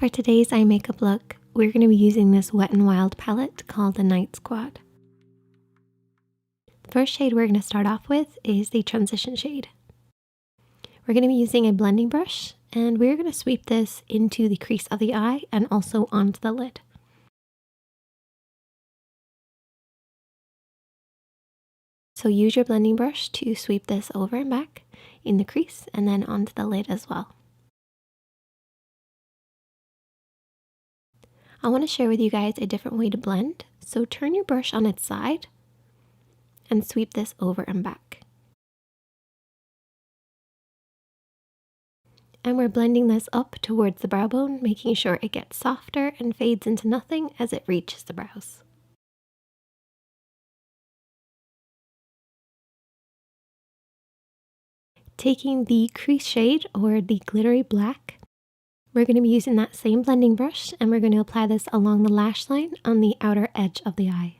For today's eye makeup look, we're going to be using this Wet n Wild palette called the Night Squad. The first shade we're going to start off with is the transition shade. We're going to be using a blending brush and we're going to sweep this into the crease of the eye and also onto the lid. So use your blending brush to sweep this over and back in the crease and then onto the lid as well. I want to share with you guys a different way to blend, so turn your brush on its side and sweep this over and back. And we're blending this up towards the brow bone, making sure it gets softer and fades into nothing as it reaches the brows. Taking the crease shade or the glittery black, we're going to be using that same blending brush and we're going to apply this along the lash line on the outer edge of the eye.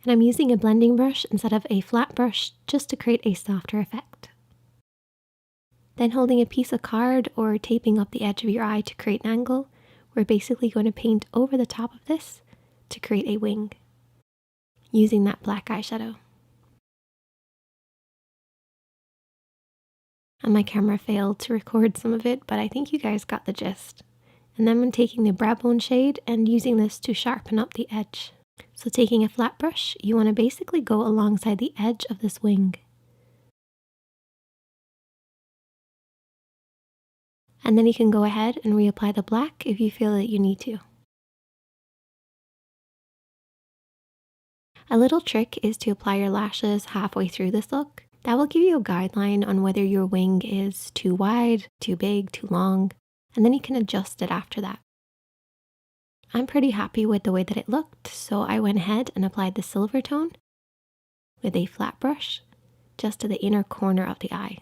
And I'm using a blending brush instead of a flat brush just to create a softer effect. Then holding a piece of card or taping up the edge of your eye to create an angle, we're basically going to paint over the top of this to create a wing using that black eyeshadow. And my camera failed to record some of it, but I think you guys got the gist. And then I'm taking the brow bone shade and using this to sharpen up the edge. So taking a flat brush, you want to basically go alongside the edge of this wing. And then you can go ahead and reapply the black if you feel that you need to. A little trick is to apply your lashes halfway through this look. That will give you a guideline on whether your wing is too wide, too big, too long, and then you can adjust it after that. I'm pretty happy with the way that it looked, so I went ahead and applied the silver tone with a flat brush just to the inner corner of the eye.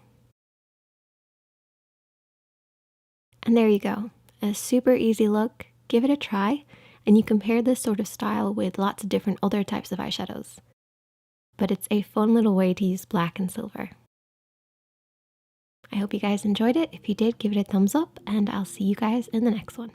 And there you go, a super easy look. Give it a try, and you compare this sort of style with lots of different other types of eyeshadows. But it's a fun little way to use black and silver. I hope you guys enjoyed it. If you did, give it a thumbs up, and I'll see you guys in the next one.